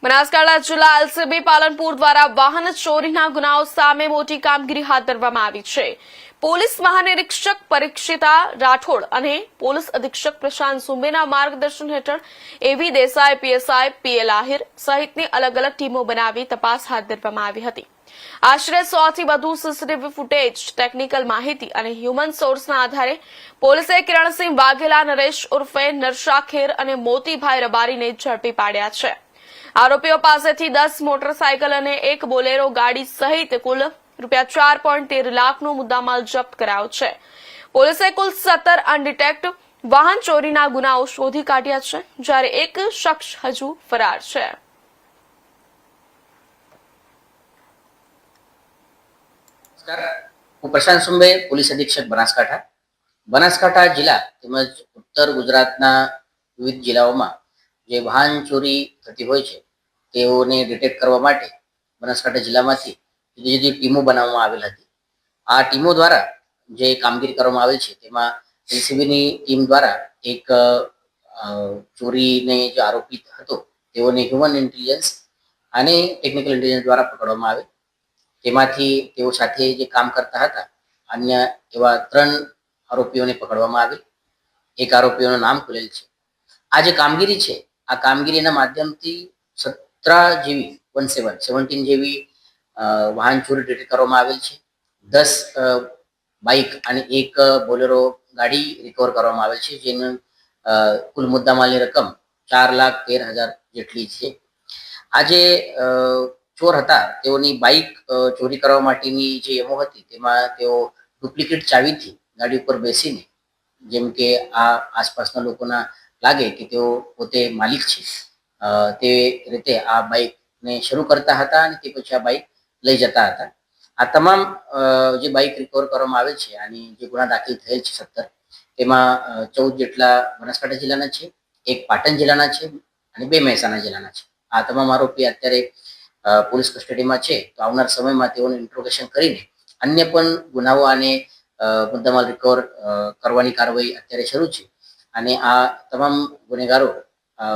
બનાસકાંઠા જિલ્લા એલસીબી પાલનપુર દ્વારા વાહન ચોરીના ગુનાઓ સામે મોટી કામગીરી હાથ ધરવામાં આવી છે. પોલીસ મહાનિરીક્ષક પરીક્ષિતા રાઠોડ અને પોલીસ અધિક્ષક પ્રશાંત સુંબેના માર્ગદર્શન હેઠળ એવી દેસાઈ, પીએસઆઈ પીએલ આહિર સહિતની અલગ અલગ ટીમો બનાવી તપાસ હાથ ધરવામાં આવી હતી. આશરે 100 થી વધુ સીસીટીવી ફૂટેજ, ટેકનિકલ માહિતી અને હ્યુમન સોર્સના આધારે પોલીસે કિરણસિંહ વાઘેલા, નરેશ ઉર્ફે નરશાખેર અને મોતીભાઈ રબારીને ઝડપી પાડ્યા છે. આરોપીઓ પાસેથી 10 મોટરસાયકલ અને એક બોલેરો ગાડી સહિત કુલ ₹4.13 લાખનો મુદ્દામાલ જપ્ત કરાયો છે. પોલીસે કુલ 17 અનડિટેક્ટ વાહન ચોરીના ગુનાઓ શોધી કાઢ્યા છે, જ્યારે એક શખ્સ હજુ ફરાર છે. હું પ્રશાંત સુંબે, પોલીસ અધિક્ષક બનાસકાંઠા જિલ્લા તેમજ ઉત્તર ગુજરાતના વિવિધ જિલ્લાઓમાં જે વાહન ચોરી થતી હોય છે તેઓને ડિટેક્ટ કરવા માટે બનાસકાંઠા જિલ્લામાંથી જુદી જુદી ટીમો બનાવવામાં આવેલ હતી. આ ટીમો દ્વારા જે કામગીરી કરવામાં આવેલ છે તેમાં એલસીબીની ટીમ દ્વારા એક ચોરીને જે આરોપી હતો તેઓને હ્યુમન ઇન્ટેલિજન્સ અને ટેકનિકલ ઇન્ટેલિજન્સ દ્વારા પકડવામાં આવે. તેમાંથી તેઓ સાથે જે કામ કરતા હતા અન્ય એવા 3 આરોપીઓને પકડવામાં આવે. એક આરોપીઓનું નામ ખુલેલ છે. આ જે કામગીરી છે આ કામગીરીના માધ્યમથી 17 જેવી વાહન ચોરી ડિટેક્ટ કરવામાં આવેલ છે. 10 બાઇક અને એક બોલેરો ગાડી રિકવર કરવામાં આવેલ છે, જેનું કુલ મુદ્દામાલની રકમ 4,13,000 જેટલી છે. આ જે ચોર હતા તેઓની બાઇક ચોરી કરવા માટેની જે એમો હતી તેમાં તેઓ ડુપ્લિકેટ ચાવીથી ગાડી ઉપર બેસીને, જેમ કે આ આસપાસના લોકોના લાગે કે તેઓ પોતે માલિક છે તે રીતે આ બાઇકને શરૂ કરતા હતા અને તે પછી આ બાઇક લઈ જતા હતા. આ તમામ જે બાઇક રિકવર કરવામાં આવે છે અને જે ગુના દાખલ થયેલ છે 17, તેમાં 14 જેટલા બનાસકાંઠા જિલ્લાના છે, એક પાટણ જિલ્લાના છે અને 2 મહેસાણા જિલ્લાના છે. આ તમામ આરોપી અત્યારે પોલીસ કસ્ટડીમાં છે. તો આવનાર સમયમાં તેઓનું ઇન્ટ્રોગેશન કરીને અન્ય પણ ગુનાઓ અને મુદ્દામાલ રિકવર કરવાની કાર્યવાહી અત્યારે શરૂ છે. અને આ તમામ ગુનેગારો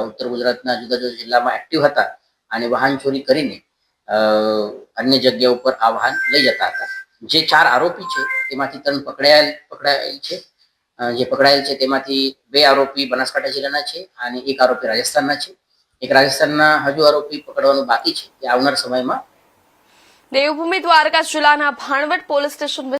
ઉત્તર ગુજરાતના જુદા જુદા જિલ્લામાં એક્ટિવ હતા અને વાહન ચોરી કરીને અન્ય જગ્યા ઉપર આ વાહન લઈ જતા હતા. જે 4 આરોપી છે તેમાંથી 3 પકડાયેલ છે. તેમાંથી 2 આરોપી બનાસકાંઠા જિલ્લાના છે અને એક આરોપી રાજસ્થાનના છે. એક રાજસ્થાનના હજુ આરોપી પકડવાનું બાકી છે. તે આવનાર સમયમાં દેવભૂમિ દ્વારકા જિલ્લાના ભાણવડ પોલીસ સ્ટેશન